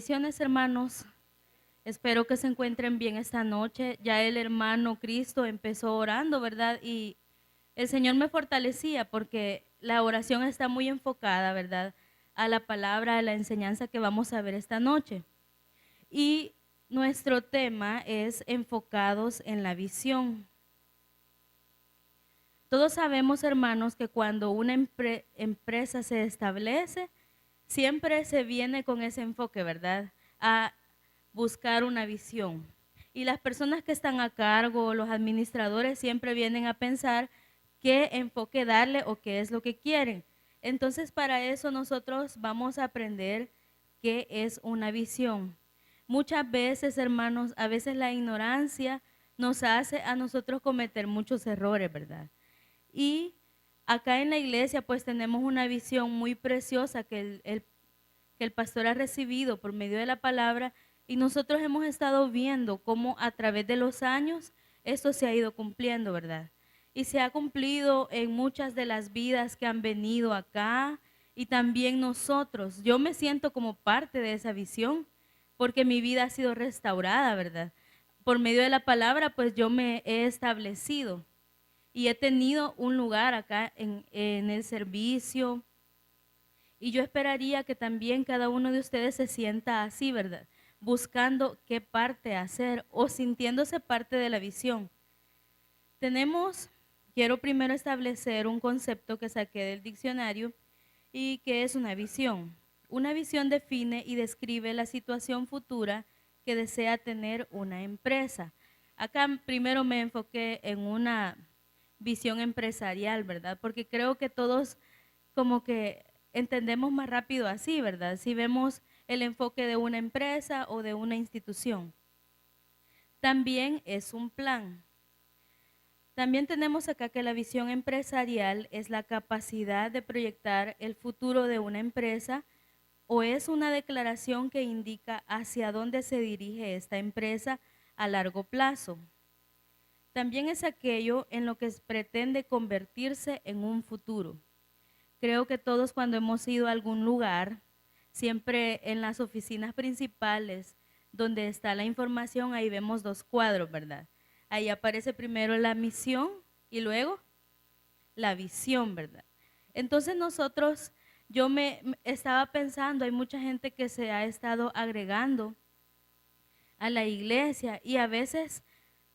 Bendiciones, hermanos. Espero que se encuentren bien esta noche. Ya el hermano Cristo empezó orando, ¿verdad? Y el Señor me fortalecía porque la oración está muy enfocada, ¿verdad? A la palabra, a la enseñanza que vamos a ver esta noche. Y nuestro tema es enfocados en la visión. Todos sabemos, hermanos, que cuando una empresa se establece, siempre se viene con ese enfoque, ¿verdad? A buscar una visión. Y las personas que están a cargo, los administradores, siempre vienen a pensar qué enfoque darle o qué es lo que quieren. Entonces, para eso nosotros vamos a aprender qué es una visión. Muchas veces, hermanos, a veces la ignorancia nos hace a nosotros cometer muchos errores, ¿verdad? Y acá en la iglesia pues tenemos una visión muy preciosa que el pastor ha recibido por medio de la palabra y nosotros hemos estado viendo cómo a través de los años esto se ha ido cumpliendo, ¿verdad? Y se ha cumplido en muchas de las vidas que han venido acá y también nosotros. Yo me siento como parte de esa visión porque mi vida ha sido restaurada, ¿verdad? Por medio de la palabra pues yo me he establecido y he tenido un lugar acá en el servicio. Y yo esperaría que también cada uno de ustedes se sienta así, ¿verdad? Buscando qué parte hacer o sintiéndose parte de la visión. Quiero primero establecer un concepto que saqué del diccionario y que es una visión. Una visión define y describe la situación futura que desea tener una empresa. Acá primero me enfoqué en una visión empresarial, ¿verdad? Porque creo que todos como que entendemos más rápido así, ¿verdad? Si vemos el enfoque de una empresa o de una institución. También es un plan. También tenemos acá que la visión empresarial es la capacidad de proyectar el futuro de una empresa o es una declaración que indica hacia dónde se dirige esta empresa a largo plazo. También es aquello en lo que pretende convertirse en un futuro. Creo que todos cuando hemos ido a algún lugar, siempre en las oficinas principales donde está la información, ahí vemos dos cuadros, ¿verdad? Ahí aparece primero la misión y luego la visión, ¿verdad? Entonces yo me estaba pensando, hay mucha gente que se ha estado agregando a la iglesia y a veces,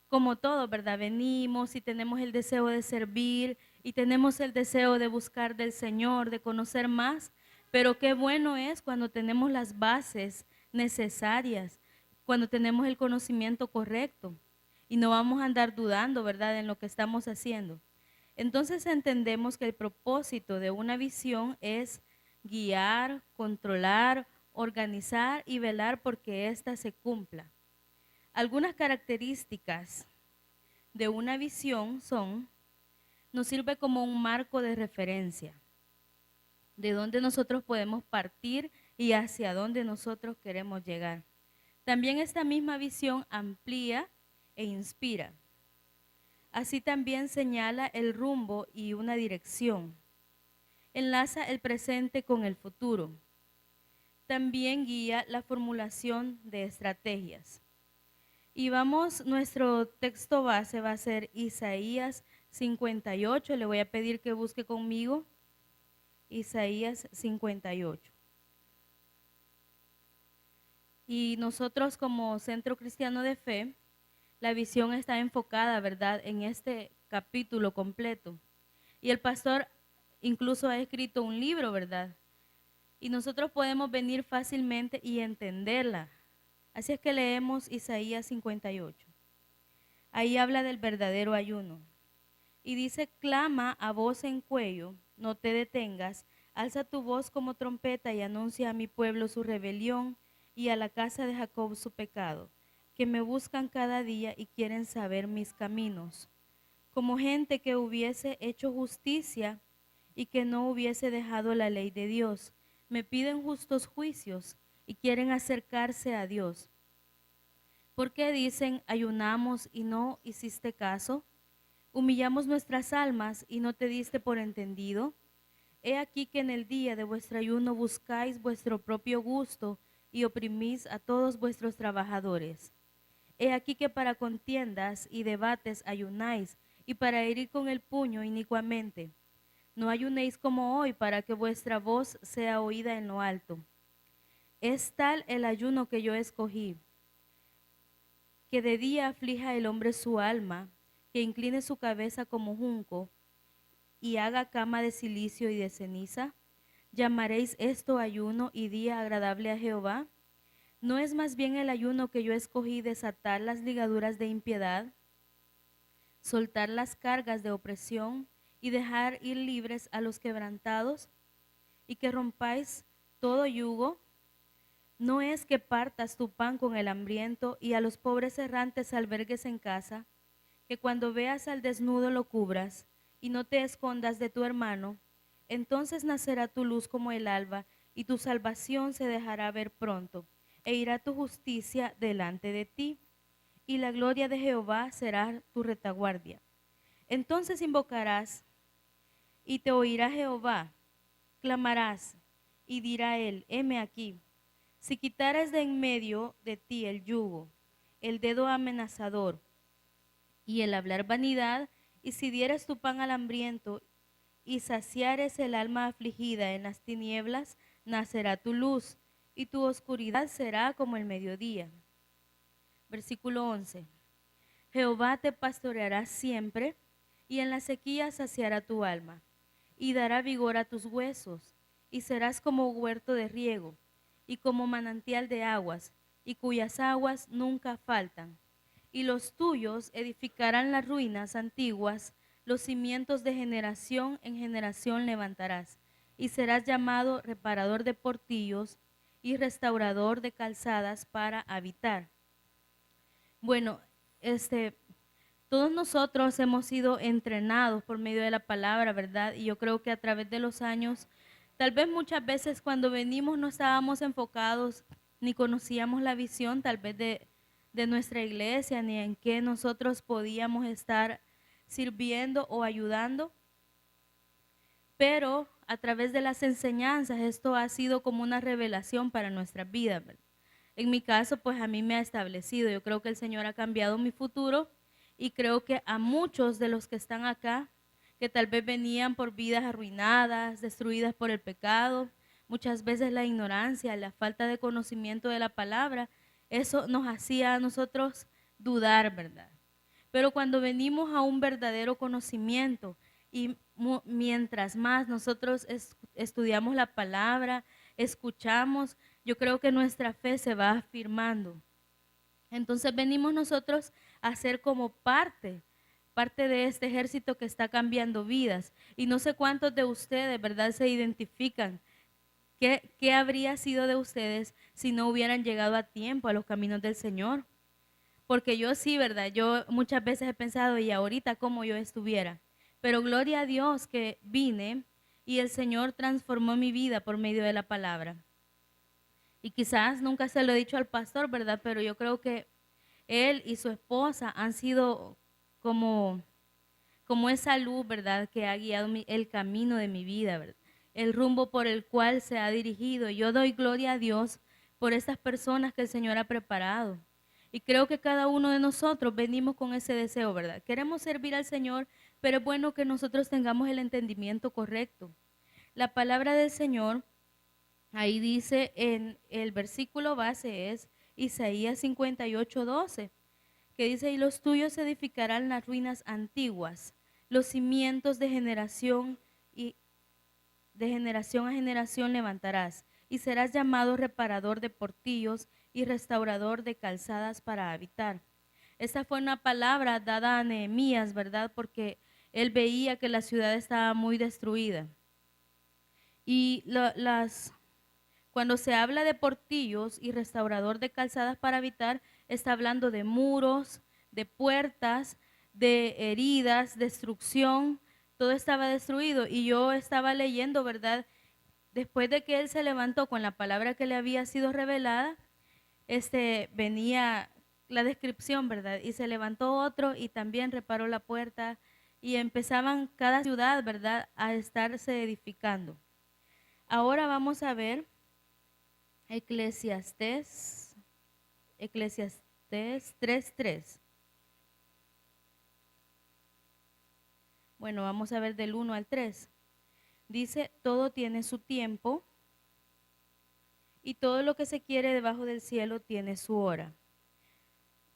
como todo, ¿verdad? Venimos y tenemos el deseo de servir y tenemos el deseo de buscar del Señor, de conocer más, pero qué bueno es cuando tenemos las bases necesarias, cuando tenemos el conocimiento correcto y no vamos a andar dudando, ¿verdad?, en lo que estamos haciendo. Entonces entendemos que el propósito de una visión es guiar, controlar, organizar y velar porque ésta se cumpla. Algunas características de una visión nos sirve como un marco de referencia, de dónde nosotros podemos partir y hacia dónde nosotros queremos llegar. También esta misma visión amplía e inspira. Así también señala el rumbo y una dirección. Enlaza el presente con el futuro. También guía la formulación de estrategias. Y nuestro texto base va a ser Isaías 58. Le voy a pedir que busque conmigo Isaías 58. Y nosotros como Centro Cristiano de Fe, la visión está enfocada, ¿verdad?, en este capítulo completo. Y el pastor incluso ha escrito un libro, ¿verdad? Y nosotros podemos venir fácilmente y entenderla. Así es que leemos Isaías 58. Ahí habla del verdadero ayuno. Y dice, clama a voz en cuello, no te detengas, alza tu voz como trompeta y anuncia a mi pueblo su rebelión y a la casa de Jacob su pecado, que me buscan cada día y quieren saber mis caminos. Como gente que hubiese hecho justicia y que no hubiese dejado la ley de Dios, me piden justos juicios y quieren acercarse a Dios. ¿Por qué dicen, ayunamos y no hiciste caso? Humillamos nuestras almas y no te diste por entendido. He aquí que en el día de vuestro ayuno buscáis vuestro propio gusto y oprimís a todos vuestros trabajadores. He aquí que para contiendas y debates ayunáis, y para herir con el puño inicuamente. No ayunéis como hoy para que vuestra voz sea oída en lo alto. Es tal el ayuno que yo escogí, que de día aflija el hombre su alma, que incline su cabeza como junco, y haga cama de silicio y de ceniza. ¿Llamaréis esto ayuno y día agradable a Jehová? ¿No es más bien el ayuno que yo escogí desatar las ligaduras de impiedad, soltar las cargas de opresión y dejar ir libres a los quebrantados, y que rompáis todo yugo? ¿No es que partas tu pan con el hambriento y a los pobres errantes albergues en casa? Que cuando veas al desnudo lo cubras y no te escondas de tu hermano, entonces nacerá tu luz como el alba y tu salvación se dejará ver pronto, e irá tu justicia delante de ti, y la gloria de Jehová será tu retaguardia. Entonces invocarás y te oirá Jehová, clamarás y dirá él, heme aquí. Si quitares de en medio de ti el yugo, el dedo amenazador y el hablar vanidad, y si dieres tu pan al hambriento y saciares el alma afligida en las tinieblas, nacerá tu luz y tu oscuridad será como el mediodía. Versículo 11. Jehová te pastoreará siempre y en la sequía saciará tu alma y dará vigor a tus huesos y serás como huerto de riego y como manantial de aguas y cuyas aguas nunca faltan. Y los tuyos edificarán las ruinas antiguas, los cimientos de generación en generación levantarás, y serás llamado reparador de portillos y restaurador de calzadas para habitar. Bueno, todos nosotros hemos sido entrenados por medio de la palabra, ¿verdad? Y yo creo que a través de los años, tal vez muchas veces cuando venimos no estábamos enfocados ni conocíamos la visión tal vez de nuestra iglesia, ni en qué nosotros podíamos estar sirviendo o ayudando. Pero a través de las enseñanzas esto ha sido como una revelación para nuestras vidas, ¿verdad? En mi caso, pues a mí me ha establecido. Yo creo que el Señor ha cambiado mi futuro y creo que a muchos de los que están acá, que tal vez venían por vidas arruinadas, destruidas por el pecado, muchas veces la ignorancia, la falta de conocimiento de la palabra, eso nos hacía a nosotros dudar, ¿verdad? Pero cuando venimos a un verdadero conocimiento y mientras más nosotros estudiamos la palabra, escuchamos, yo creo que nuestra fe se va afirmando. Entonces venimos nosotros a ser como parte de este ejército que está cambiando vidas. Y no sé cuántos de ustedes, ¿verdad?, se identifican. ¿Qué habría sido de ustedes si no hubieran llegado a tiempo a los caminos del Señor? Porque yo sí, ¿verdad? Yo muchas veces he pensado, y ahorita cómo yo estuviera. Pero gloria a Dios que vine y el Señor transformó mi vida por medio de la palabra. Y quizás nunca se lo he dicho al pastor, ¿verdad? Pero yo creo que él y su esposa han sido como, como esa luz, ¿verdad? Que ha guiado el camino de mi vida, ¿verdad? El rumbo por el cual se ha dirigido. Yo doy gloria a Dios por estas personas que el Señor ha preparado. Y creo que cada uno de nosotros venimos con ese deseo, ¿verdad? Queremos servir al Señor, pero es bueno que nosotros tengamos el entendimiento correcto. La palabra del Señor, ahí dice en el versículo base es Isaías 58:12, que dice, y los tuyos edificarán las ruinas antiguas, los cimientos de generación y de generación a generación levantarás, y serás llamado reparador de portillos y restaurador de calzadas para habitar. Esta fue una palabra dada a Nehemías, ¿verdad? Porque él veía que la ciudad estaba muy destruida. Y cuando se habla de portillos y restaurador de calzadas para habitar, está hablando de muros, de puertas, de heridas, destrucción. Todo estaba destruido. Y yo estaba leyendo, ¿verdad? Después de que él se levantó con la palabra que le había sido revelada, venía la descripción, ¿verdad? Y se levantó otro y también reparó la puerta y empezaban cada ciudad, ¿verdad?, a estarse edificando. Ahora vamos a ver Eclesiastés 3:3. Bueno, vamos a ver del 1 al 3. Dice, todo tiene su tiempo y todo lo que se quiere debajo del cielo tiene su hora.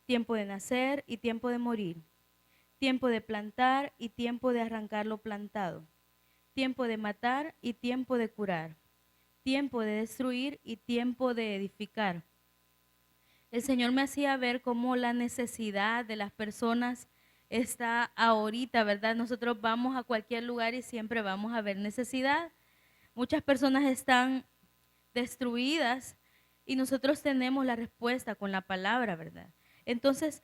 Tiempo de nacer y tiempo de morir. Tiempo de plantar y tiempo de arrancar lo plantado. Tiempo de matar y tiempo de curar. Tiempo de destruir y tiempo de edificar. El Señor me hacía ver cómo la necesidad de las personas está ahorita, ¿verdad? Nosotros vamos a cualquier lugar y siempre vamos a ver necesidad. Muchas personas están destruidas y nosotros tenemos la respuesta con la palabra, ¿verdad? Entonces,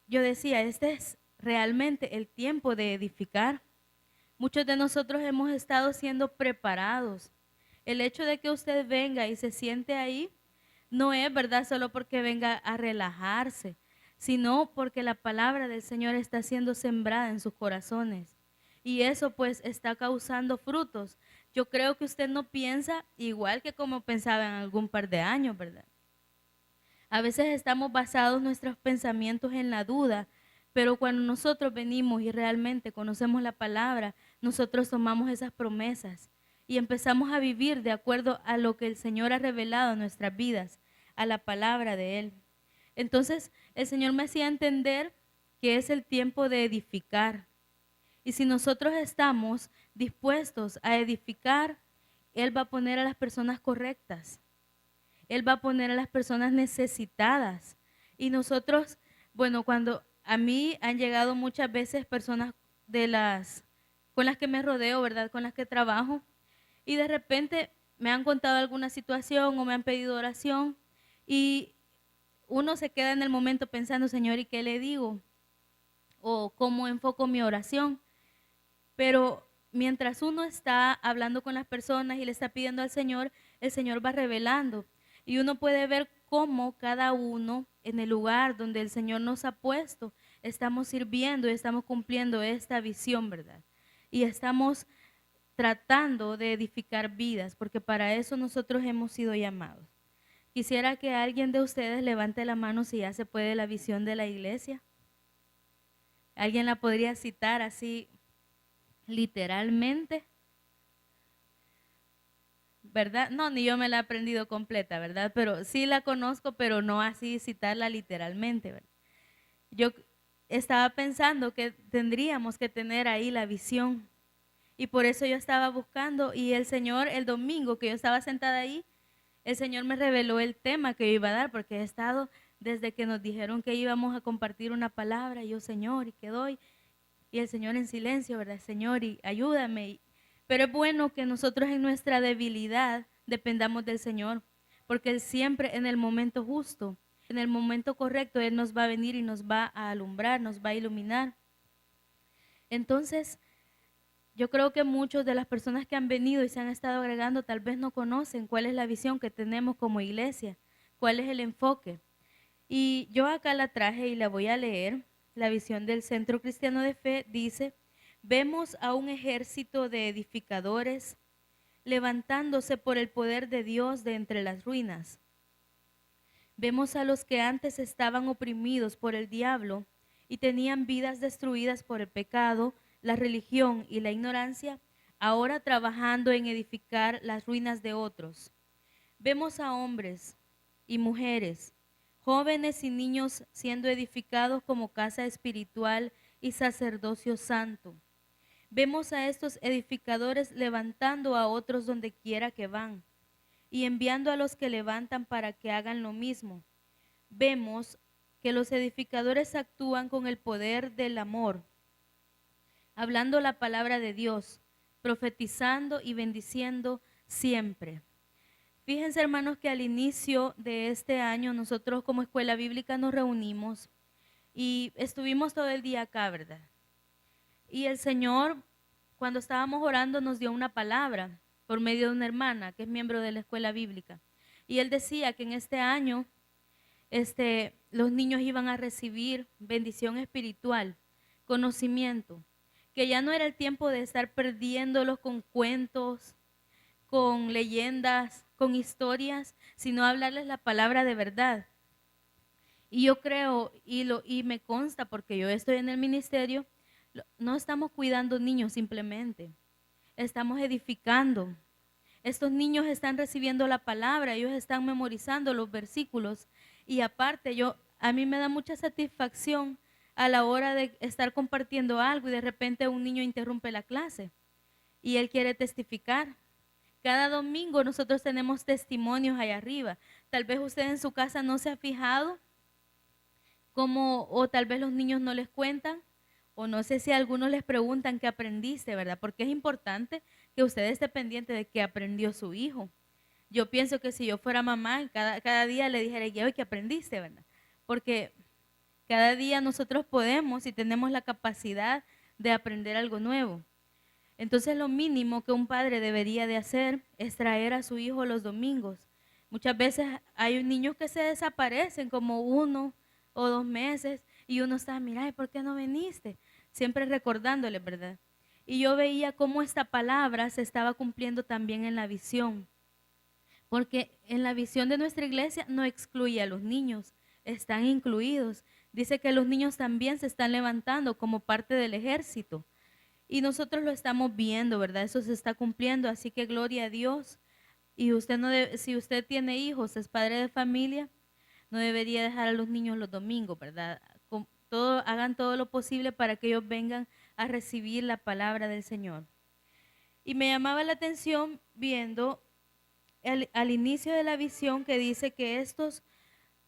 yo decía, este es realmente el tiempo de edificar. Muchos de nosotros hemos estado siendo preparados. El hecho de que usted venga y se siente ahí no es, ¿verdad?, solo porque venga a relajarse, sino porque la palabra del Señor está siendo sembrada en sus corazones. Y eso pues está causando frutos. Yo creo que usted no piensa igual que como pensaba en algún par de años, ¿verdad? A veces estamos basados nuestros pensamientos en la duda, pero cuando nosotros venimos y realmente conocemos la palabra, nosotros tomamos esas promesas y empezamos a vivir de acuerdo a lo que el Señor ha revelado en nuestras vidas, a la palabra de Él. Entonces, el Señor me hacía entender que es el tiempo de edificar. Y si nosotros estamos dispuestos a edificar, Él va a poner a las personas correctas. Él va a poner a las personas necesitadas. Y nosotros, bueno, cuando a mí han llegado muchas veces personas con las que me rodeo, ¿verdad? Con las que trabajo, y de repente me han contado alguna situación o me han pedido oración y uno se queda en el momento pensando, Señor, ¿y qué le digo? O cómo enfoco mi oración. Pero mientras uno está hablando con las personas y le está pidiendo al Señor, el Señor va revelando. Y uno puede ver cómo cada uno en el lugar donde el Señor nos ha puesto, estamos sirviendo y estamos cumpliendo esta visión, ¿verdad? Y estamos tratando de edificar vidas, porque para eso nosotros hemos sido llamados. Quisiera que alguien de ustedes levante la mano si ya se puede la visión de la iglesia. ¿Alguien la podría citar así literalmente? ¿Verdad? No, ni yo me la he aprendido completa, ¿verdad? Pero sí la conozco, pero no así citarla literalmente, ¿verdad? Yo estaba pensando que tendríamos que tener ahí la visión. Y por eso yo estaba buscando y el Señor, el domingo que yo estaba sentada ahí, el Señor me reveló el tema que yo iba a dar, porque he estado desde que nos dijeron que íbamos a compartir una palabra, y yo, Señor, ¿y qué doy? Y el Señor en silencio, ¿verdad? Señor, y ayúdame. Pero es bueno que nosotros en nuestra debilidad dependamos del Señor, porque Él siempre en el momento justo, en el momento correcto, Él nos va a venir y nos va a alumbrar, nos va a iluminar. Entonces, yo creo que muchas de las personas que han venido y se han estado agregando tal vez no conocen cuál es la visión que tenemos como iglesia, cuál es el enfoque. Y yo acá la traje y la voy a leer. La visión del Centro Cristiano de Fe dice, vemos a un ejército de edificadores levantándose por el poder de Dios de entre las ruinas. Vemos a los que antes estaban oprimidos por el diablo y tenían vidas destruidas por el pecado, la religión y la ignorancia, ahora trabajando en edificar las ruinas de otros. Vemos a hombres y mujeres, jóvenes y niños siendo edificados como casa espiritual y sacerdocio santo. Vemos a estos edificadores levantando a otros donde quiera que van y enviando a los que levantan para que hagan lo mismo. Vemos que los edificadores actúan con el poder del amor, hablando la palabra de Dios, profetizando y bendiciendo siempre. Fíjense, hermanos, que al inicio de este año nosotros como escuela bíblica nos reunimos y estuvimos todo el día acá, ¿verdad? Y el Señor, cuando estábamos orando, nos dio una palabra por medio de una hermana que es miembro de la escuela bíblica. Y él decía que en este año los niños iban a recibir bendición espiritual, conocimiento, que ya no era el tiempo de estar perdiéndolos con cuentos, con leyendas, con historias, sino hablarles la palabra de verdad. Y yo creo, y me consta porque yo estoy en el ministerio, no estamos cuidando niños simplemente, estamos edificando. Estos niños están recibiendo la palabra, ellos están memorizando los versículos y aparte a mí me da mucha satisfacción a la hora de estar compartiendo algo y de repente un niño interrumpe la clase y él quiere testificar. Cada domingo nosotros tenemos testimonios allá arriba. Tal vez usted en su casa no se ha fijado cómo, o tal vez los niños no les cuentan, o no sé si a algunos les preguntan qué aprendiste, ¿verdad? Porque es importante que usted esté pendiente de qué aprendió su hijo. Yo pienso que si yo fuera mamá, cada día le dijera, ¿y hoy qué aprendiste, verdad? Porque cada día nosotros podemos y tenemos la capacidad de aprender algo nuevo. Entonces lo mínimo que un padre debería de hacer es traer a su hijo los domingos. Muchas veces hay niños que se desaparecen como 1 o 2 meses y uno está, mira, ¿por qué no viniste? Siempre recordándole, ¿verdad? Y yo veía cómo esta palabra se estaba cumpliendo también en la visión. Porque en la visión de nuestra iglesia no excluye a los niños, están incluidos. Dice que los niños también se están levantando como parte del ejército. Y nosotros lo estamos viendo, ¿verdad? Eso se está cumpliendo, así que gloria a Dios. Y usted no debe, si usted tiene hijos, es padre de familia, no debería dejar a los niños los domingos, ¿verdad? Hagan todo lo posible para que ellos vengan a recibir la palabra del Señor. Y me llamaba la atención viendo al inicio de la visión que dice que estos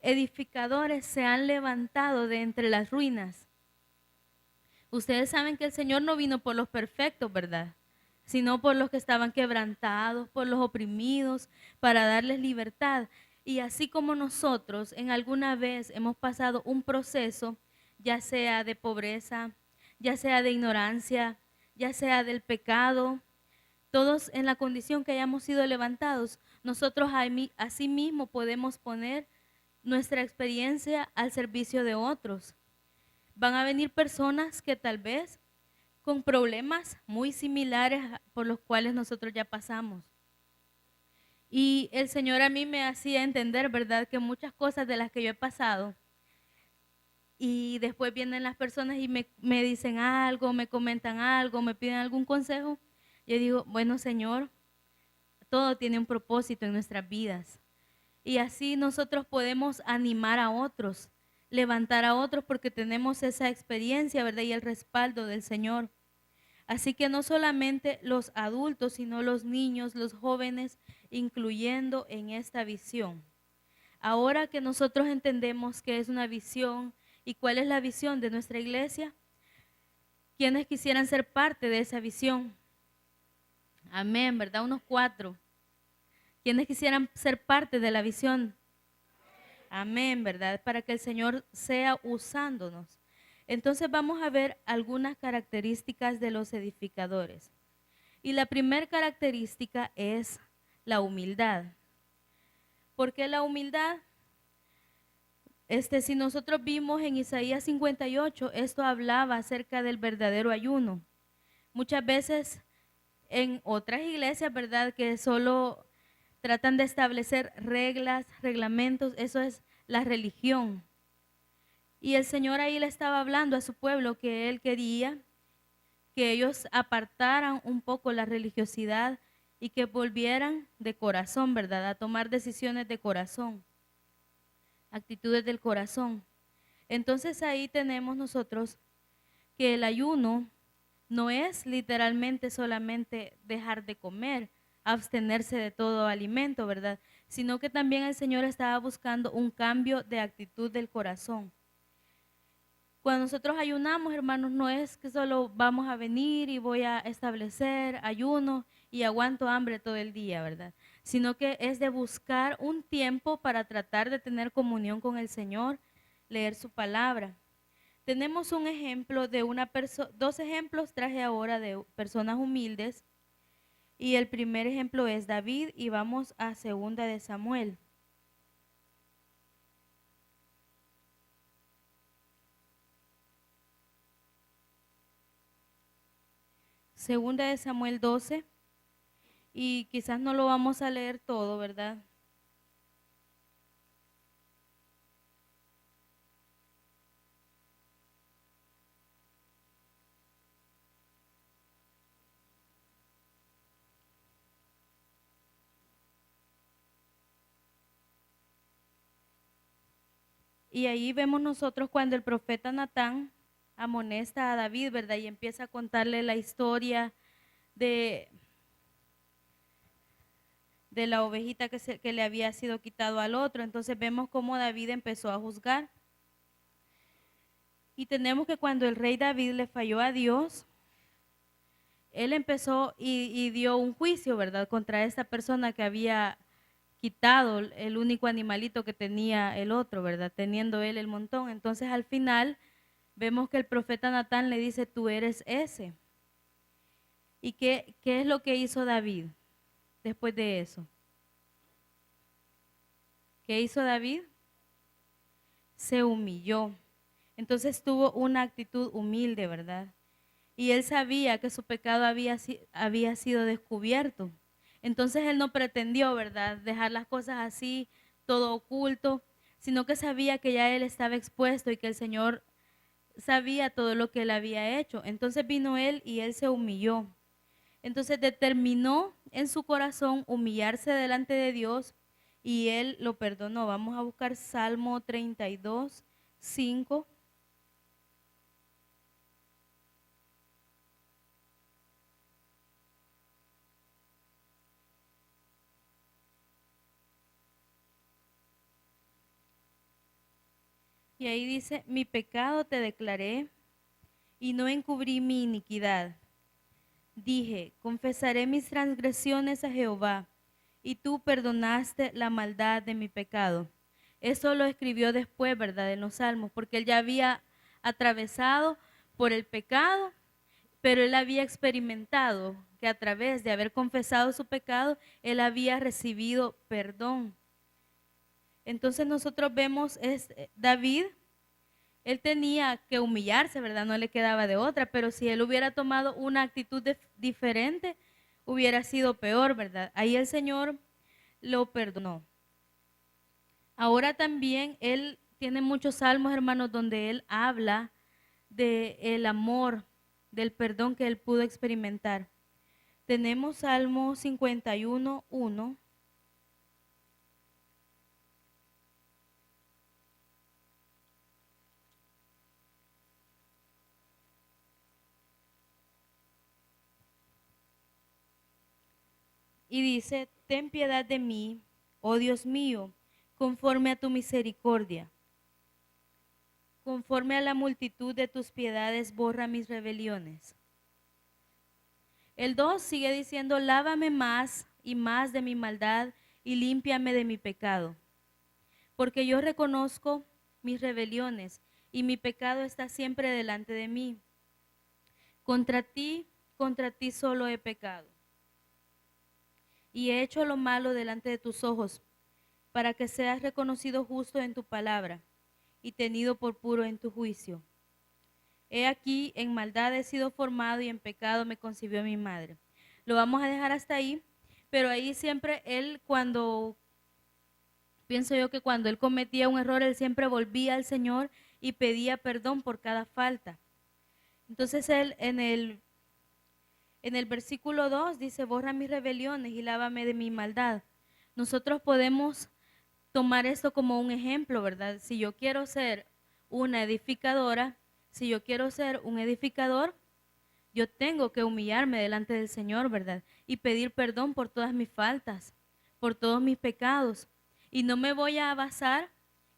edificadores se han levantado de entre las ruinas. Ustedes saben que el Señor no vino por los perfectos, ¿verdad? Sino por los que estaban quebrantados, por los oprimidos, para darles libertad. Y así como nosotros en alguna vez hemos pasado un proceso, ya sea de pobreza, ya sea de ignorancia, ya sea del pecado, todos en la condición que hayamos sido levantados, nosotros así mismo podemos poner nuestra experiencia al servicio de otros. Van a venir personas que tal vez con problemas muy similares por los cuales nosotros ya pasamos. Y el Señor a mí me hacía entender, ¿verdad?, que muchas cosas de las que yo he pasado, y después vienen las personas y me dicen algo, me comentan algo, me piden algún consejo, yo digo, bueno, Señor, todo tiene un propósito en nuestras vidas. Y así nosotros podemos animar a otros, levantar a otros porque tenemos esa experiencia, ¿verdad? Y el respaldo del Señor. Así que no solamente los adultos, sino los niños, los jóvenes, incluyendo en esta visión. Ahora que nosotros entendemos qué es una visión y cuál es la visión de nuestra iglesia, ¿quiénes quisieran ser parte de esa visión? Amén, ¿verdad? Unos 4. ¿Quiénes quisieran ser parte de la visión? Amén, ¿verdad? Para que el Señor sea usándonos. Entonces vamos a ver algunas características de los edificadores. Y la primera característica es la humildad. ¿Por qué la humildad? Si nosotros vimos en Isaías 58, esto hablaba acerca del verdadero ayuno. Muchas veces en otras iglesias, ¿verdad?, que solo tratan de establecer reglas, reglamentos, eso es la religión. Y el Señor ahí le estaba hablando a su pueblo que Él quería que ellos apartaran un poco la religiosidad y que volvieran de corazón, ¿verdad?, a tomar decisiones de corazón, actitudes del corazón. Entonces ahí tenemos nosotros que el ayuno no es literalmente solamente dejar de comer, abstenerse de todo alimento, ¿verdad? Sino que también el Señor estaba buscando un cambio de actitud del corazón. Cuando nosotros ayunamos, hermanos, no es que solo vamos a venir y voy a establecer ayuno y aguanto hambre todo el día, ¿verdad? Sino que es de buscar un tiempo para tratar de tener comunión con el Señor, leer su palabra. Tenemos un ejemplo de dos ejemplos traje ahora de personas humildes. Y el primer ejemplo es David y vamos a 2 Samuel. Segunda de Samuel 12 y quizás no lo vamos a leer todo, ¿verdad? Y ahí vemos nosotros cuando el profeta Natán amonesta a David, ¿verdad? Y empieza a contarle la historia de, de la ovejita que le había sido quitado al otro. Entonces vemos cómo David empezó a juzgar. Y tenemos que cuando el rey David le falló a Dios, él empezó y dio un juicio, ¿verdad? Contra esta persona que había quitado el único animalito que tenía el otro, ¿verdad? Teniendo él el montón. Entonces al final vemos que el profeta Natán le dice, tú eres ese. ¿Y qué es lo que hizo David después de eso? ¿Qué hizo David? Se humilló. Entonces tuvo una actitud humilde, ¿verdad? Y él sabía que su pecado había sido descubierto. Entonces él no pretendió, ¿verdad?, dejar las cosas así, todo oculto, sino que sabía que ya él estaba expuesto y que el Señor sabía todo lo que él había hecho. Entonces vino él y él se humilló. Entonces determinó en su corazón humillarse delante de Dios y él lo perdonó. Vamos a buscar Salmo 32, 5. Y ahí dice, mi pecado te declaré y no encubrí mi iniquidad. Dije, confesaré mis transgresiones a Jehová, y tú perdonaste la maldad de mi pecado. Eso lo escribió después, ¿verdad?, en los Salmos, porque él ya había atravesado por el pecado, pero él había experimentado que a través de haber confesado su pecado, él había recibido perdón. Entonces nosotros vemos, David, él tenía que humillarse, ¿verdad? No le quedaba de otra, pero si él hubiera tomado una actitud diferente, hubiera sido peor, ¿verdad? Ahí el Señor lo perdonó. Ahora también él tiene muchos salmos, hermanos, donde él habla del amor, del perdón que él pudo experimentar. Tenemos Salmo 51, 1. Y dice, ten piedad de mí, oh Dios mío, conforme a tu misericordia. Conforme a la multitud de tus piedades, borra mis rebeliones. El 2 sigue diciendo, lávame más y más de mi maldad y límpiame de mi pecado. Porque yo reconozco mis rebeliones y mi pecado está siempre delante de mí. Contra ti solo he pecado. Y he hecho lo malo delante de tus ojos, para que seas reconocido justo en tu palabra y tenido por puro en tu juicio. He aquí, en maldad he sido formado y en pecado me concibió mi madre. Lo vamos a dejar hasta ahí, pero ahí siempre él pienso yo que cuando él cometía un error, él siempre volvía al Señor y pedía perdón por cada falta. Entonces él en el versículo 2 dice, borra mis rebeliones y lávame de mi maldad. Nosotros podemos tomar esto como un ejemplo, ¿verdad? Si yo quiero ser una edificadora, si yo quiero ser un edificador, yo tengo que humillarme delante del Señor, ¿verdad? Y pedir perdón por todas mis faltas, por todos mis pecados. Y no me voy a basar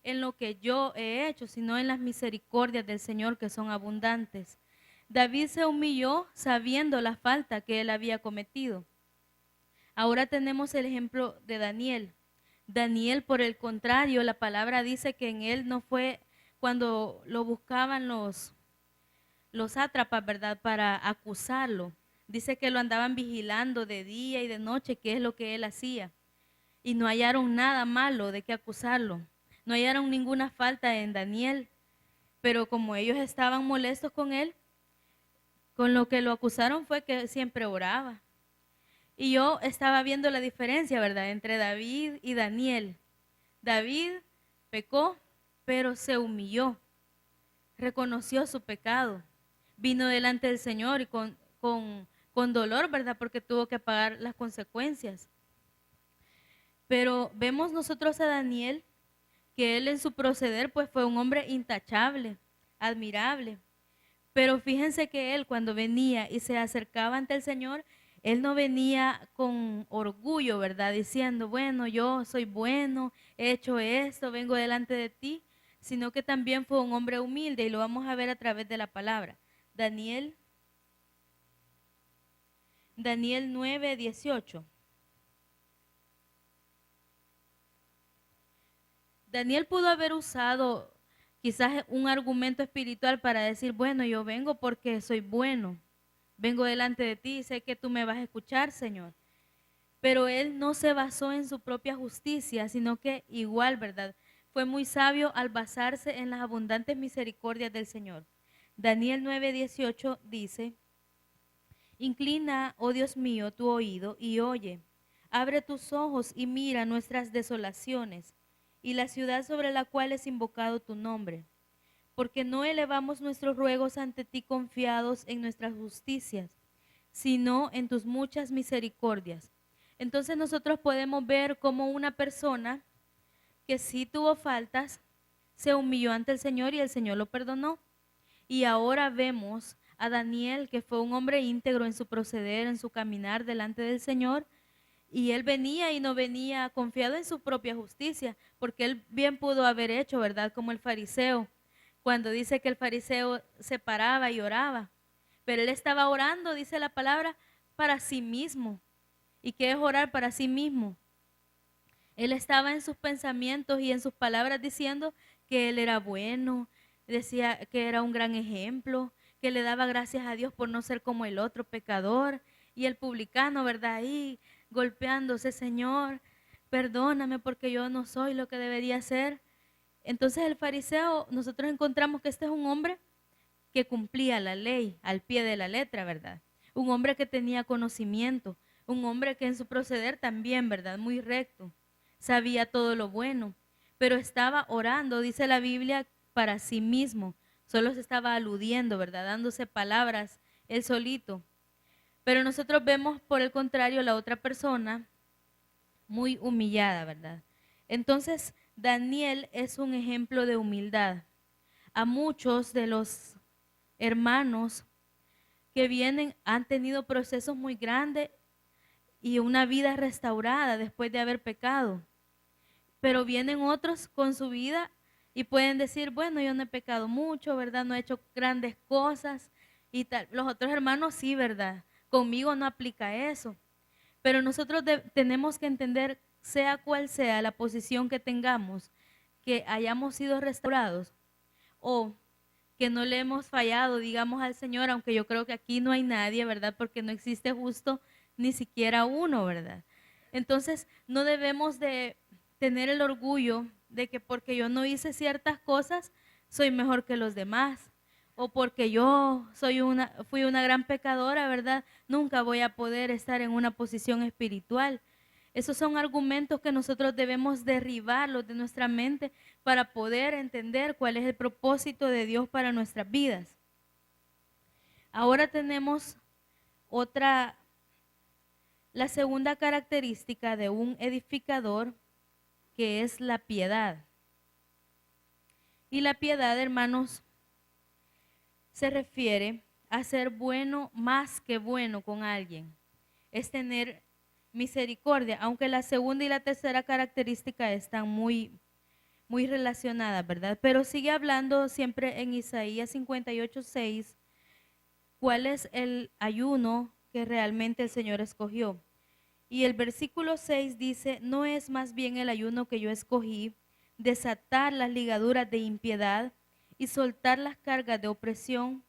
en lo que yo he hecho, sino en las misericordias del Señor que son abundantes. David se humilló sabiendo la falta que él había cometido. Ahora tenemos el ejemplo de Daniel. Daniel, por el contrario, la palabra dice que en él no fue cuando lo buscaban los sátrapas, ¿verdad?, para acusarlo. Dice que lo andaban vigilando de día y de noche, qué es lo que él hacía. Y no hallaron nada malo de qué acusarlo. No hallaron ninguna falta en Daniel. Pero como ellos estaban molestos con él, con lo que lo acusaron fue que siempre oraba. Y yo estaba viendo la diferencia, ¿verdad?, entre David y Daniel. David pecó, pero se humilló, reconoció su pecado, vino delante del Señor y con dolor, ¿verdad?, porque tuvo que pagar las consecuencias. Pero vemos nosotros a Daniel, que él en su proceder pues fue un hombre intachable, admirable. Pero fíjense que él cuando venía y se acercaba ante el Señor, él no venía con orgullo, ¿verdad?, diciendo, bueno, yo soy bueno, he hecho esto, vengo delante de ti, sino que también fue un hombre humilde y lo vamos a ver a través de la palabra. Daniel 9:18. Daniel pudo haber usado quizás un argumento espiritual para decir, bueno, yo vengo porque soy bueno, vengo delante de ti y sé que tú me vas a escuchar, Señor. Pero él no se basó en su propia justicia, sino que igual, ¿verdad?, fue muy sabio al basarse en las abundantes misericordias del Señor. Daniel 9:18 dice, inclina, oh Dios mío, tu oído y oye, abre tus ojos y mira nuestras desolaciones y la ciudad sobre la cual es invocado tu nombre, porque no elevamos nuestros ruegos ante ti confiados en nuestras justicias, sino en tus muchas misericordias. Entonces nosotros podemos ver cómo una persona que sí tuvo faltas se humilló ante el Señor y el Señor lo perdonó. Y ahora vemos a Daniel, que fue un hombre íntegro en su proceder, en su caminar delante del Señor, y él venía y no venía confiado en su propia justicia, porque él bien pudo haber hecho, ¿verdad?, como el fariseo, cuando dice que el fariseo se paraba y oraba, pero él estaba orando, dice la palabra, para sí mismo. ¿Y qué es orar para sí mismo? Él estaba en sus pensamientos y en sus palabras diciendo que él era bueno, decía que era un gran ejemplo, que le daba gracias a Dios por no ser como el otro pecador. Y el publicano, ¿verdad?, ahí golpeándose, Señor, perdóname porque yo no soy lo que debería ser. Entonces el fariseo, nosotros encontramos que este es un hombre que cumplía la ley al pie de la letra, ¿verdad? Un hombre que tenía conocimiento, un hombre que en su proceder también, ¿verdad?, muy recto, sabía todo lo bueno, pero estaba orando, dice la Biblia, para sí mismo, solo se estaba aludiendo, ¿verdad?, dándose palabras él solito. Pero nosotros vemos, por el contrario, la otra persona muy humillada, ¿verdad? Entonces, Daniel es un ejemplo de humildad. A muchos de los hermanos que vienen han tenido procesos muy grandes y una vida restaurada después de haber pecado. Pero vienen otros con su vida y pueden decir, bueno, yo no he pecado mucho, ¿verdad? No he hecho grandes cosas y tal. Los otros hermanos sí, ¿verdad? Conmigo no aplica eso. Pero nosotros tenemos que entender, sea cual sea la posición que tengamos, que hayamos sido restaurados o que no le hemos fallado, digamos, al Señor, aunque yo creo que aquí no hay nadie, ¿verdad? Porque no existe justo ni siquiera uno, ¿verdad? Entonces, no debemos de tener el orgullo de que porque yo no hice ciertas cosas, soy mejor que los demás. O porque yo fui una gran pecadora, ¿verdad? Nunca voy a poder estar en una posición espiritual. Esos son argumentos que nosotros debemos derribarlos de nuestra mente para poder entender cuál es el propósito de Dios para nuestras vidas. Ahora tenemos la segunda característica de un edificador, que es la piedad. Y la piedad, hermanos, se refiere a ser bueno más que bueno con alguien. Es tener misericordia, aunque la segunda y la tercera característica están muy relacionadas, ¿verdad? Pero sigue hablando siempre en Isaías 58:6, cuál es el ayuno que realmente el Señor escogió. Y el versículo 6 dice, no es más bien el ayuno que yo escogí, desatar las ligaduras de impiedad y soltar las cargas de opresión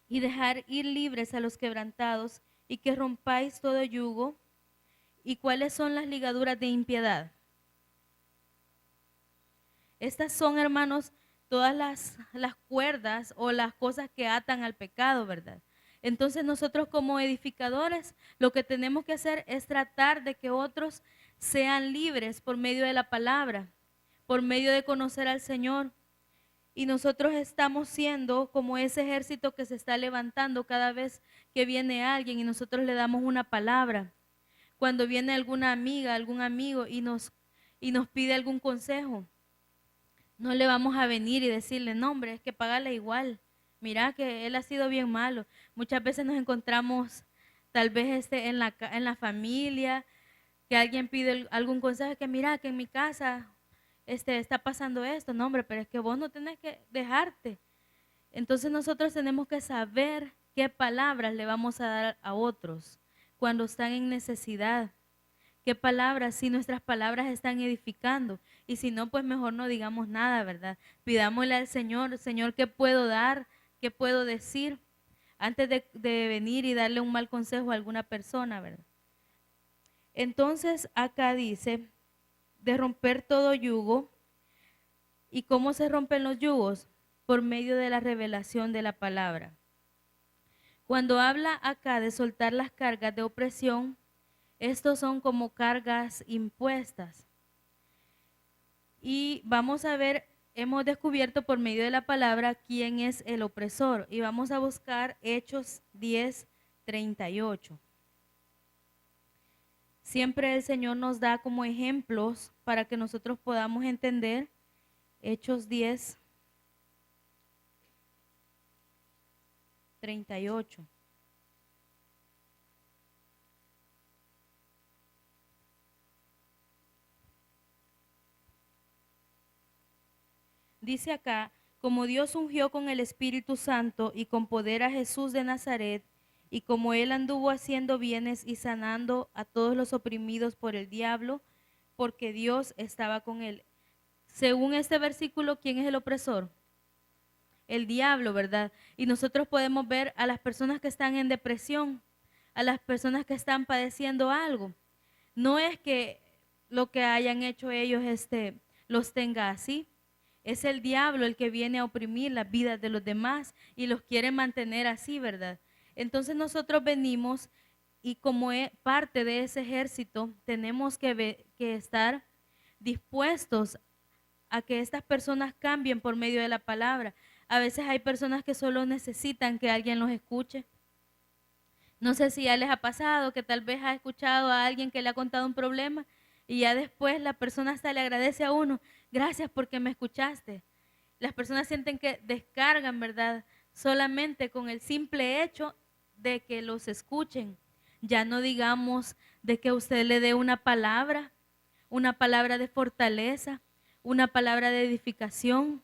y dejar ir libres a los quebrantados y que rompáis todo yugo. ¿Y cuáles son las ligaduras de impiedad? Estas son, hermanos, todas las cuerdas o las cosas que atan al pecado, ¿verdad? Entonces nosotros como edificadores lo que tenemos que hacer es tratar de que otros sean libres por medio de la palabra, por medio de conocer al Señor. Y nosotros estamos siendo como ese ejército que se está levantando cada vez que viene alguien y nosotros le damos una palabra. Cuando viene alguna amiga, algún amigo y nos pide algún consejo, no le vamos a venir y decirle, no hombre, es que págale igual. Mira que él ha sido bien malo. Muchas veces nos encontramos tal vez en la familia, que alguien pide algún consejo, que mira que en mi casa está pasando esto. No hombre, pero es que vos no tenés que dejarte. Entonces nosotros tenemos que saber qué palabras le vamos a dar a otros cuando están en necesidad. ¿Qué palabras? Si nuestras palabras están edificando. Y si no, pues mejor no digamos nada, ¿verdad? Pidámosle al Señor, Señor, ¿qué puedo dar? ¿Qué puedo decir? Antes de venir y darle un mal consejo a alguna persona, ¿verdad? Entonces acá dice, de romper todo yugo. ¿Y cómo se rompen los yugos? Por medio de la revelación de la palabra. Cuando habla acá de soltar las cargas de opresión, estos son como cargas impuestas. Y vamos a ver, hemos descubierto por medio de la palabra quién es el opresor. Y vamos a buscar Hechos 10:38. Siempre el Señor nos da como ejemplos para que nosotros podamos entender. Hechos 10:38. Dice acá, como Dios ungió con el Espíritu Santo y con poder a Jesús de Nazaret, y como él anduvo haciendo bienes y sanando a todos los oprimidos por el diablo, porque Dios estaba con él. Según este versículo, ¿quién es el opresor? El diablo, ¿verdad? Y nosotros podemos ver a las personas que están en depresión, a las personas que están padeciendo algo. No es que lo que hayan hecho ellos los tenga así. Es el diablo el que viene a oprimir las vidas de los demás y los quiere mantener así, ¿verdad? Entonces nosotros venimos y como parte de ese ejército tenemos que estar dispuestos a que estas personas cambien por medio de la palabra. A veces hay personas que solo necesitan que alguien los escuche. No sé si ya les ha pasado que tal vez ha escuchado a alguien que le ha contado un problema y ya después la persona hasta le agradece a uno, gracias porque me escuchaste. Las personas sienten que descargan, ¿verdad? Solamente con el simple hecho de que los escuchen. Ya no digamos de que usted le dé una palabra de fortaleza, una palabra de edificación,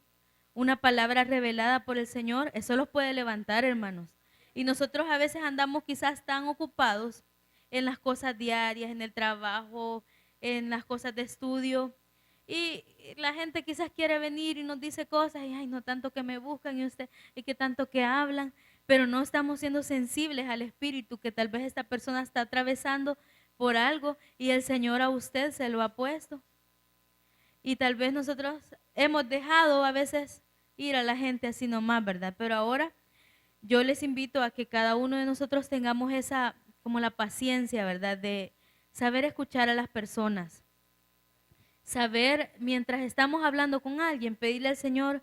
una palabra revelada por el Señor. Eso los puede levantar, hermanos. Y nosotros a veces andamos quizás tan ocupados en las cosas diarias, en el trabajo, en las cosas de estudio. Y la gente quizás quiere venir y nos dice cosas y, ay, no tanto que me buscan y que tanto que hablan, pero no estamos siendo sensibles al espíritu que tal vez esta persona está atravesando por algo y el Señor a usted se lo ha puesto. Y tal vez nosotros hemos dejado a veces ir a la gente así nomás, ¿verdad? Pero ahora yo les invito a que cada uno de nosotros tengamos esa, como la paciencia, ¿verdad? De saber escuchar a las personas. Saber, mientras estamos hablando con alguien, pedirle al Señor,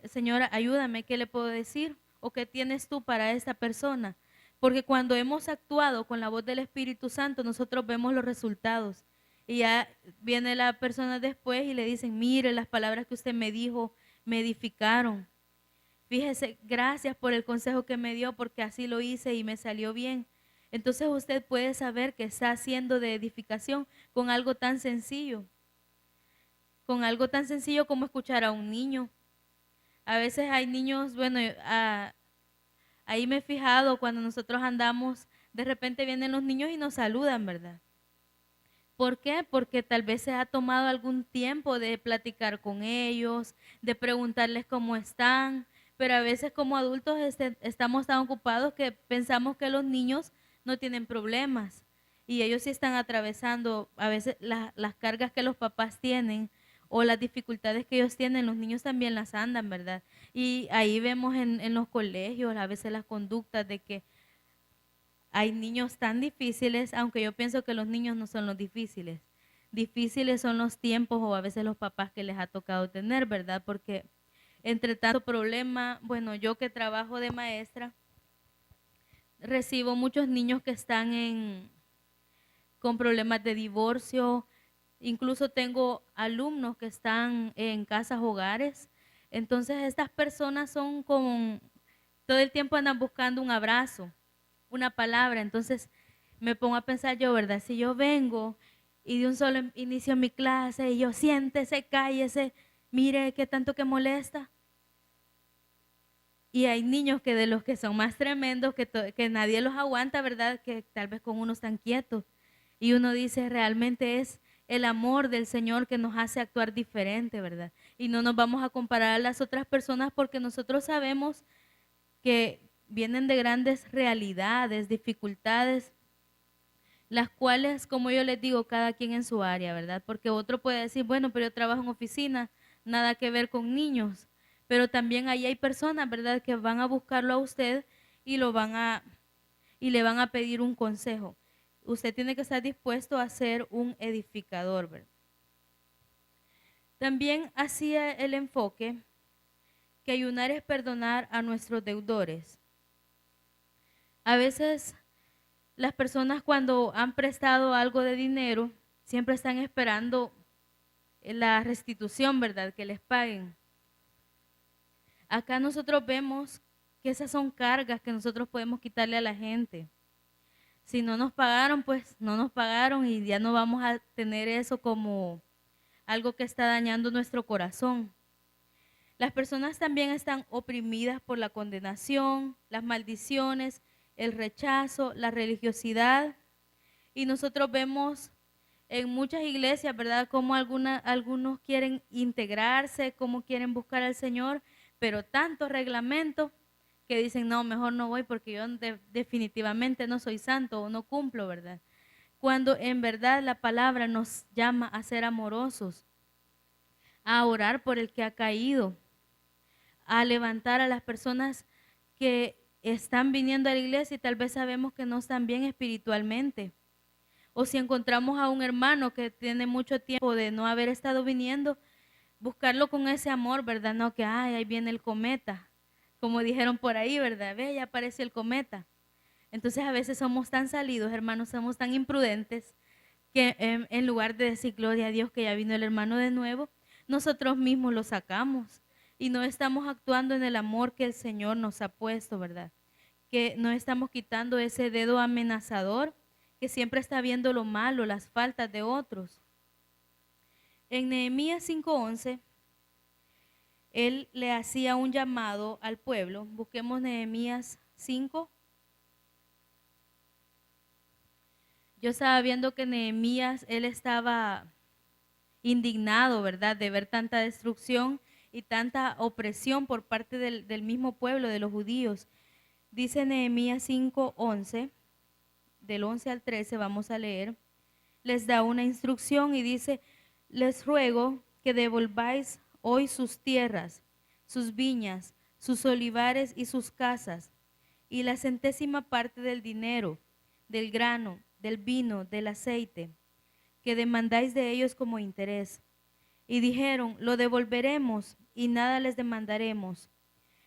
Señora, ayúdame, ¿qué le puedo decir? ¿O qué tienes tú para esta persona? Porque cuando hemos actuado con la voz del Espíritu Santo, nosotros vemos los resultados. Y ya viene la persona después y le dicen, mire, las palabras que usted me dijo me edificaron. Fíjese, gracias por el consejo que me dio porque así lo hice y me salió bien. Entonces usted puede saber que está haciendo de edificación con algo tan sencillo. Con algo tan sencillo como escuchar a un niño. A veces hay niños, bueno, ahí me he fijado cuando nosotros andamos, de repente vienen los niños y nos saludan, ¿verdad? ¿Por qué? Porque tal vez se ha tomado algún tiempo de platicar con ellos, de preguntarles cómo están, pero a veces como adultos estamos tan ocupados que pensamos que los niños no tienen problemas y ellos sí están atravesando a veces las cargas que los papás tienen o las dificultades que ellos tienen, los niños también las andan, ¿verdad? Y ahí vemos en los colegios a veces las conductas de que hay niños tan difíciles, aunque yo pienso que los niños no son los difíciles. Difíciles son los tiempos o a veces los papás que les ha tocado tener, ¿verdad? Porque entre tanto problema, bueno, yo que trabajo de maestra, recibo muchos niños que están con problemas de divorcio, incluso tengo alumnos que están en casas hogares. Entonces estas personas son como, todo el tiempo andan buscando un abrazo, una palabra. Entonces me pongo a pensar yo, ¿verdad? Si yo vengo y de un solo inicio mi clase y yo siéntese, cállese, mire qué tanto que molesta. Y hay niños que de los que son más tremendos, que nadie los aguanta, ¿verdad? Que tal vez con uno están quietos. Y uno dice, realmente es el amor del Señor que nos hace actuar diferente, ¿verdad? Y no nos vamos a comparar a las otras personas porque nosotros sabemos que vienen de grandes realidades, dificultades, las cuales, como yo les digo, cada quien en su área, ¿verdad? Porque otro puede decir, bueno, pero yo trabajo en oficina, nada que ver con niños. Pero también ahí hay personas, ¿verdad?, que van a buscarlo a usted y y le van a pedir un consejo. Usted tiene que estar dispuesto a ser un edificador, ¿verdad? También hacía el enfoque que ayunar es perdonar a nuestros deudores. A veces las personas cuando han prestado algo de dinero siempre están esperando la restitución, ¿verdad?, que les paguen. Acá nosotros vemos que esas son cargas que nosotros podemos quitarle a la gente. Si no nos pagaron, pues no nos pagaron y ya no vamos a tener eso como algo que está dañando nuestro corazón. Las personas también están oprimidas por la condenación, las maldiciones, el rechazo, la religiosidad. Y nosotros vemos en muchas iglesias, ¿verdad?, cómo algunos quieren integrarse, cómo quieren buscar al Señor, pero tantos reglamentos que dicen, no, mejor no voy porque yo definitivamente no soy santo o no cumplo, ¿verdad? Cuando en verdad la palabra nos llama a ser amorosos, a orar por el que ha caído, a levantar a las personas que están viniendo a la iglesia y tal vez sabemos que no están bien espiritualmente. O si encontramos a un hermano que tiene mucho tiempo de no haber estado viniendo, buscarlo con ese amor, ¿verdad? No que, ay, ahí viene el cometa, como dijeron por ahí, ¿verdad? Ve, ya apareció el cometa. Entonces a veces somos tan salidos, hermanos, somos tan imprudentes que en lugar de decir gloria a Dios que ya vino el hermano de nuevo, nosotros mismos lo sacamos y no estamos actuando en el amor que el Señor nos ha puesto, ¿verdad? Que no estamos quitando ese dedo amenazador que siempre está viendo lo malo, las faltas de otros. En Nehemías 5:11, él le hacía un llamado al pueblo. Busquemos Nehemías 5. Yo estaba viendo que Nehemías, él estaba indignado, ¿verdad?, de ver tanta destrucción y tanta opresión por parte del mismo pueblo, de los judíos. Dice Nehemías 5:11, del 11 al 13, vamos a leer. Les da una instrucción y dice, les ruego que devolváis hoy sus tierras, sus viñas, sus olivares y sus casas, y la centésima parte del dinero, del grano, del vino, del aceite, que demandáis de ellos como interés. Y dijeron, lo devolveremos y nada les demandaremos.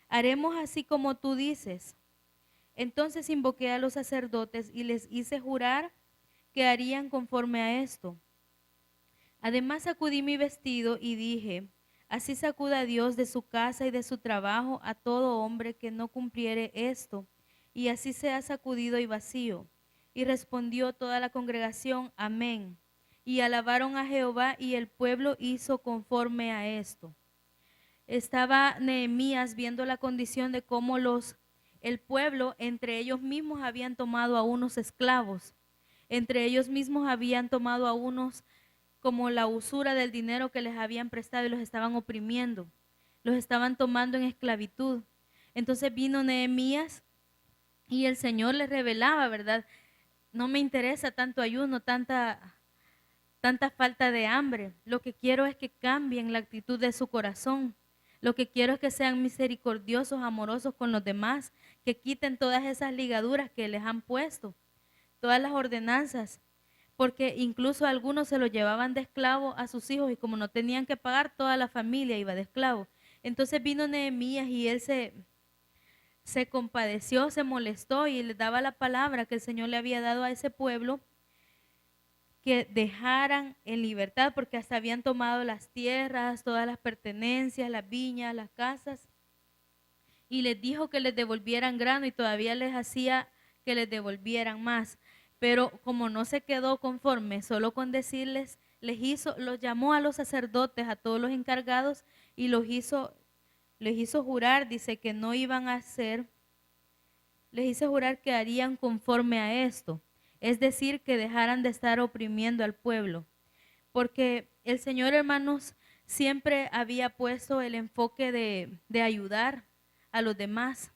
Haremos así como tú dices. Entonces invoqué a los sacerdotes y les hice jurar que harían conforme a esto. Además sacudí mi vestido y dije, así sacuda Dios de su casa y de su trabajo a todo hombre que no cumpliere esto, y así sea sacudido y vacío. Y respondió toda la congregación, amén. Y alabaron a Jehová y el pueblo hizo conforme a esto. Estaba Nehemías viendo la condición de cómo el pueblo entre ellos mismos habían tomado a unos esclavos. Entre ellos mismos habían tomado a unos como la usura del dinero que les habían prestado y los estaban oprimiendo, los estaban tomando en esclavitud. Entonces vino Nehemías y el Señor les revelaba, ¿verdad? No me interesa tanto ayuno, tanta falta de hambre. Lo que quiero es que cambien la actitud de su corazón. Lo que quiero es que sean misericordiosos, amorosos con los demás, que quiten todas esas ligaduras que les han puesto, todas las ordenanzas, porque incluso algunos se lo llevaban de esclavo a sus hijos y como no tenían que pagar, toda la familia iba de esclavo. Entonces vino Nehemías y él se compadeció, se molestó y les daba la palabra que el Señor le había dado a ese pueblo, que dejaran en libertad, porque hasta habían tomado las tierras, todas las pertenencias, las viñas, las casas, y les dijo que les devolvieran grano y todavía les hacía que les devolvieran más. Pero como no se quedó conforme solo con decirles, los llamó a los sacerdotes, a todos los encargados, y les hizo jurar, dice que no iban a hacer, les hizo jurar que harían conforme a esto, es decir, que dejaran de estar oprimiendo al pueblo. Porque el Señor, hermanos, siempre había puesto el enfoque de ayudar a los demás,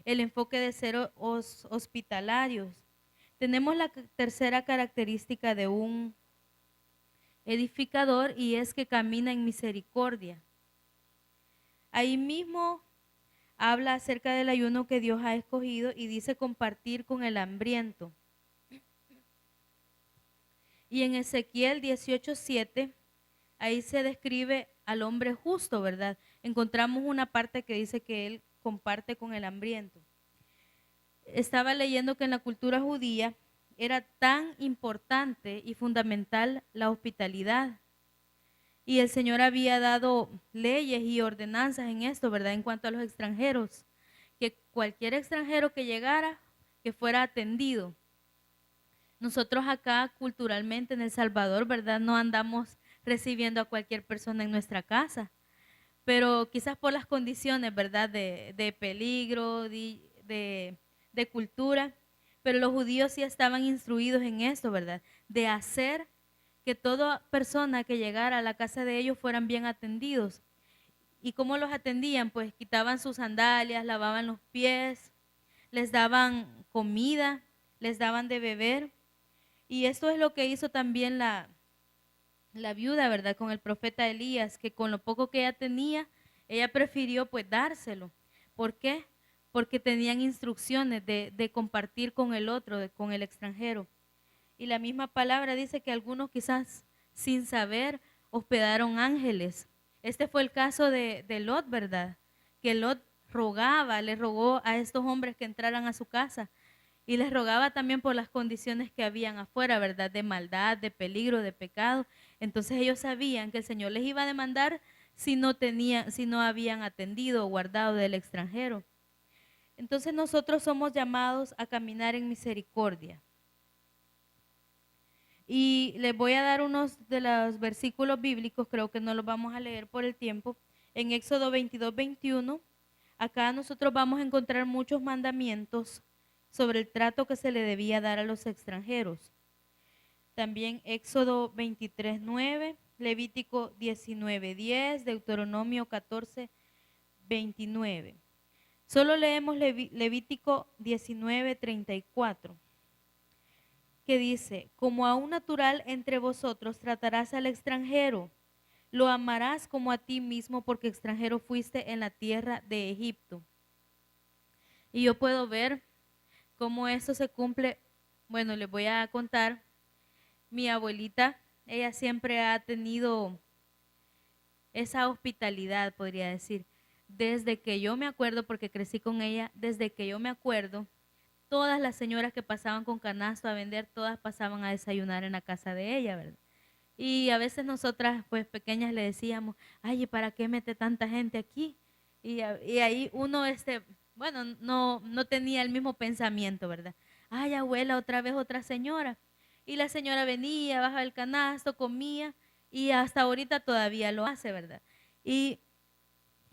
el enfoque de ser hospitalarios. Tenemos la tercera característica de un edificador y es que camina en misericordia. Ahí mismo habla acerca del ayuno que Dios ha escogido y dice compartir con el hambriento. Y en Ezequiel 18:7, ahí se describe al hombre justo, ¿verdad? Encontramos una parte que dice que él comparte con el hambriento. Estaba leyendo que en la cultura judía era tan importante y fundamental la hospitalidad. Y el Señor había dado leyes y ordenanzas en esto, ¿verdad? En cuanto a los extranjeros, que cualquier extranjero que llegara, que fuera atendido. Nosotros acá culturalmente en El Salvador, ¿verdad? No andamos recibiendo a cualquier persona en nuestra casa, pero quizás por las condiciones, ¿verdad? De peligro, de cultura, pero los judíos sí estaban instruidos en esto, ¿verdad? De hacer que toda persona que llegara a la casa de ellos fueran bien atendidos. ¿Y cómo los atendían? Pues quitaban sus sandalias, lavaban los pies, les daban comida, les daban de beber. Y esto es lo que hizo también la viuda, ¿verdad? Con el profeta Elías, que con lo poco que ella tenía, ella prefirió pues dárselo. ¿Por qué? Porque tenían instrucciones de compartir con el otro, con el extranjero. Y la misma palabra dice que algunos quizás sin saber hospedaron ángeles. Este fue el caso de Lot, ¿verdad? Que Lot le rogó a estos hombres que entraran a su casa y les rogaba también por las condiciones que habían afuera, ¿verdad? De maldad, de peligro, de pecado. Entonces ellos sabían que el Señor les iba a demandar si no habían atendido o guardado del extranjero. Entonces nosotros somos llamados a caminar en misericordia. Y les voy a dar unos de los versículos bíblicos, creo que no los vamos a leer por el tiempo. En Éxodo 22:21, acá nosotros vamos a encontrar muchos mandamientos sobre el trato que se le debía dar a los extranjeros. También Éxodo 23:9, Levítico 19:10, Deuteronomio 14:29. Solo leemos Levítico 19:34, que dice, como a un natural entre vosotros tratarás al extranjero, lo amarás como a ti mismo porque extranjero fuiste en la tierra de Egipto. Y yo puedo ver cómo eso se cumple. Bueno, les voy a contar, mi abuelita, ella siempre ha tenido esa hospitalidad, podría decir, desde que yo me acuerdo, porque crecí con ella, desde que yo me acuerdo, todas las señoras que pasaban con canasto a vender, todas pasaban a desayunar en la casa de ella, ¿verdad? Y a veces nosotras, pues pequeñas, le decíamos, ay, ¿y para qué mete tanta gente aquí? Y ahí uno, bueno, no tenía el mismo pensamiento, ¿verdad? Ay, abuela, otra vez otra señora. Y la señora venía, bajaba el canasto, comía, y hasta ahorita todavía lo hace, ¿verdad? Y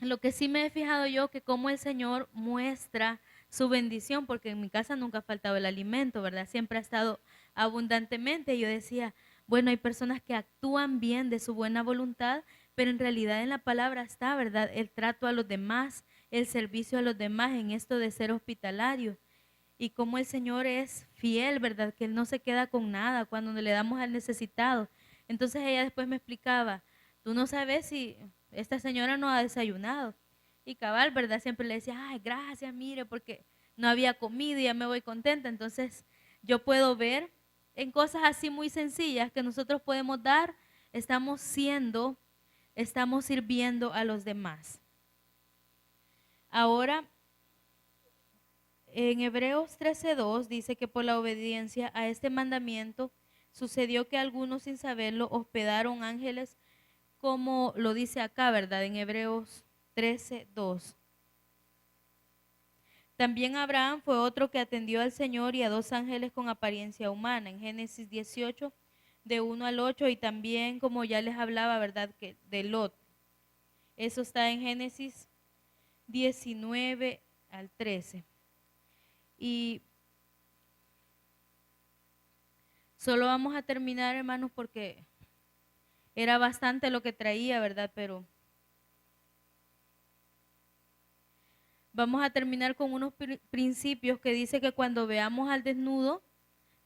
lo que sí me he fijado yo, que como el Señor muestra su bendición, porque en mi casa nunca ha faltado el alimento, ¿verdad? Siempre ha estado abundantemente. Yo decía, bueno, hay personas que actúan bien de su buena voluntad, pero en realidad en la palabra está, ¿verdad? El trato a los demás, el servicio a los demás, en esto de ser hospitalario. Y como el Señor es fiel, ¿verdad? Que Él no se queda con nada cuando le damos al necesitado. Entonces ella después me explicaba, tú no sabes si esta señora no ha desayunado. Y cabal, ¿verdad? Siempre le decía, ay, gracias, mire, porque no había comido y ya me voy contenta. Entonces, yo puedo ver en cosas así muy sencillas que nosotros podemos dar, estamos sirviendo a los demás. Ahora, en Hebreos 13:2 dice que por la obediencia a este mandamiento sucedió que algunos sin saberlo hospedaron ángeles, como lo dice acá, ¿verdad? En Hebreos 13:2. También Abraham fue otro que atendió al Señor y a dos ángeles con apariencia humana, en Génesis 18, de 1 al 8, y también, como ya les hablaba, ¿verdad?, que de Lot. Eso está en Génesis 19 al 13. Y solo vamos a terminar, hermanos, porque era bastante lo que traía, ¿verdad? Pero vamos a terminar con unos principios que dice que cuando veamos al desnudo,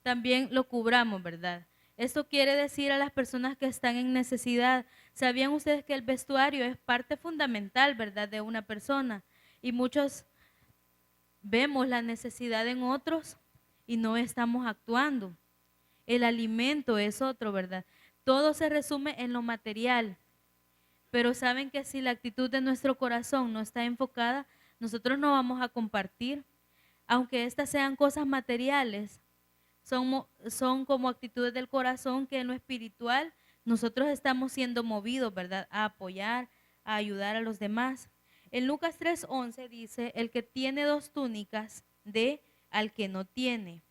también lo cubramos, ¿verdad? Esto quiere decir a las personas que están en necesidad. ¿Sabían ustedes que el vestuario es parte fundamental, ¿verdad?, de una persona? Y muchos vemos la necesidad en otros y no estamos actuando. El alimento es otro, ¿verdad? Todo se resume en lo material. Pero saben que si la actitud de nuestro corazón no está enfocada, nosotros no vamos a compartir. Aunque estas sean cosas materiales, son como actitudes del corazón que en lo espiritual nosotros estamos siendo movidos, ¿verdad?, a apoyar, a ayudar a los demás. En Lucas 3:11 dice, el que tiene dos túnicas, dé al que no tiene.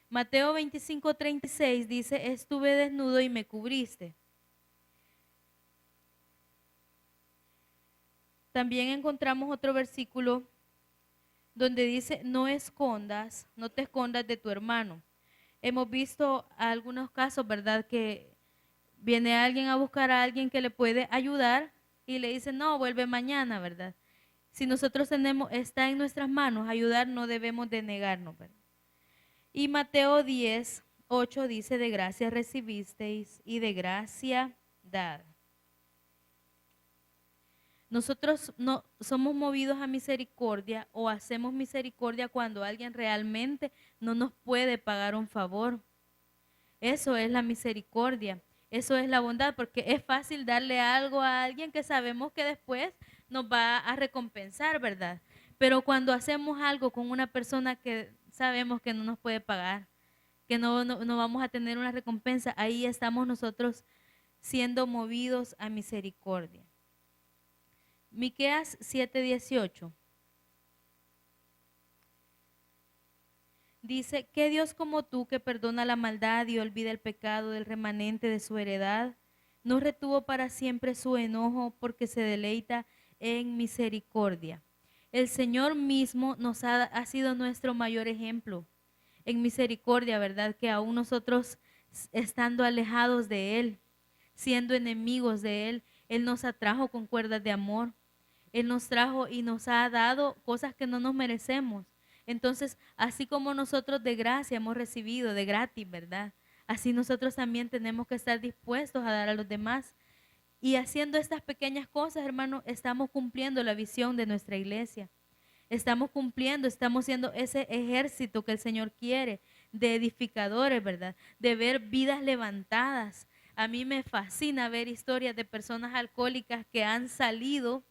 Mateo 25:36 dice, estuve desnudo y me cubriste. También encontramos otro versículo donde dice, no te escondas de tu hermano. Hemos visto algunos casos, ¿verdad?, que viene alguien a buscar a alguien que le puede ayudar y le dice, no, vuelve mañana, ¿verdad? Si nosotros está en nuestras manos ayudar, no debemos de negarnos, ¿verdad? Y Mateo 10:8 dice, de gracia recibisteis y de gracia dad. Nosotros no somos movidos a misericordia o hacemos misericordia cuando alguien realmente no nos puede pagar un favor. Eso es la misericordia, eso es la bondad, porque es fácil darle algo a alguien que sabemos que después nos va a recompensar, ¿verdad? Pero cuando hacemos algo con una persona que sabemos que no nos puede pagar, que no vamos a tener una recompensa, ahí estamos nosotros siendo movidos a misericordia. Miqueas 7:18 dice, ¿qué Dios como tú que perdona la maldad y olvida el pecado del remanente de su heredad, no retuvo para siempre su enojo porque se deleita en misericordia? El Señor mismo ha sido nuestro mayor ejemplo en misericordia, ¿verdad? Que aún nosotros estando alejados de Él, siendo enemigos de Él, Él nos atrajo con cuerdas de amor. Él nos trajo y nos ha dado cosas que no nos merecemos. Entonces, así como nosotros de gracia hemos recibido, de gratis, ¿verdad? Así nosotros también tenemos que estar dispuestos a dar a los demás. Y haciendo estas pequeñas cosas, hermano, estamos cumpliendo la visión de nuestra iglesia. Estamos siendo ese ejército que el Señor quiere, de edificadores, ¿verdad? De ver vidas levantadas. A mí me fascina ver historias de personas alcohólicas que han salido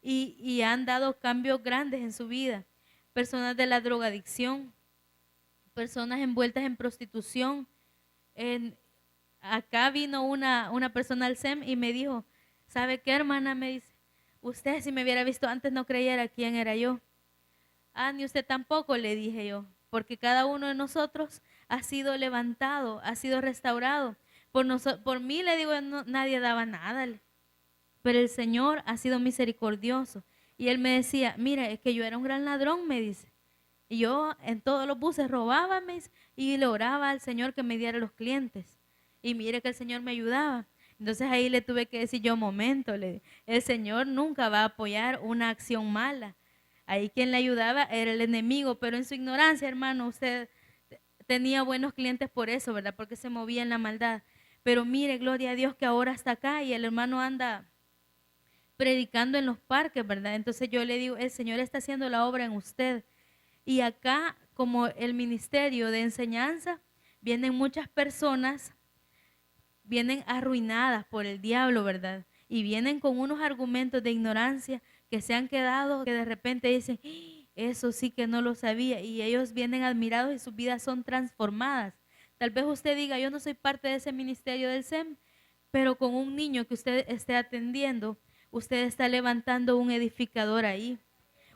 y han dado cambios grandes en su vida. Personas de la drogadicción, personas envueltas en prostitución. Acá vino una persona al SEM y me dijo, ¿sabe qué, hermana? Me dice, usted si me hubiera visto antes no creyera quién era yo. Ah, ni usted tampoco, le dije yo, porque cada uno de nosotros ha sido levantado, ha sido restaurado. Por mí, le digo, nadie daba nada. Pero el Señor ha sido misericordioso. Y Él me decía, mira, es que yo era un gran ladrón, me dice. Y yo en todos los buses robaba y le oraba al Señor que me diera los clientes. Y mire que el Señor me ayudaba. Entonces ahí le tuve que decir yo, momento, el Señor nunca va a apoyar una acción mala. Ahí quien le ayudaba era el enemigo, pero en su ignorancia, hermano, usted tenía buenos clientes por eso, ¿verdad? Porque se movía en la maldad. Pero mire, gloria a Dios que ahora está acá y el hermano anda predicando en los parques, ¿verdad? Entonces yo le digo, el Señor está haciendo la obra en usted. Y acá, como el ministerio de enseñanza, vienen muchas personas, vienen arruinadas por el diablo, ¿verdad? Y vienen con unos argumentos de ignorancia que se han quedado, que de repente dicen, eso sí que no lo sabía. Y ellos vienen admirados y sus vidas son transformadas. Tal vez usted diga, yo no soy parte de ese ministerio del SEM, pero con un niño que usted esté atendiendo, usted está levantando un edificador ahí.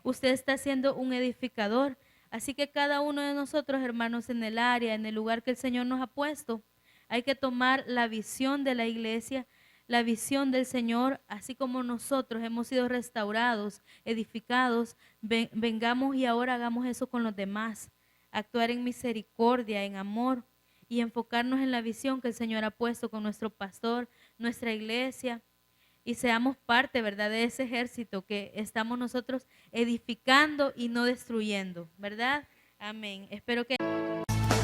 Usted está siendo un edificador. Así que cada uno de nosotros, hermanos, en el área, en el lugar que el Señor nos ha puesto, hay que tomar la visión de la iglesia, la visión del Señor, así como nosotros hemos sido restaurados, edificados, vengamos y ahora hagamos eso con los demás. Actuar en misericordia, en amor y enfocarnos en la visión que el Señor ha puesto con nuestro pastor, nuestra iglesia, y seamos parte, ¿verdad?, de ese ejército que estamos nosotros edificando y no destruyendo, ¿verdad? Amén. Espero que...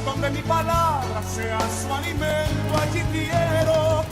Donde mi palabra sea su alimento, allí quiero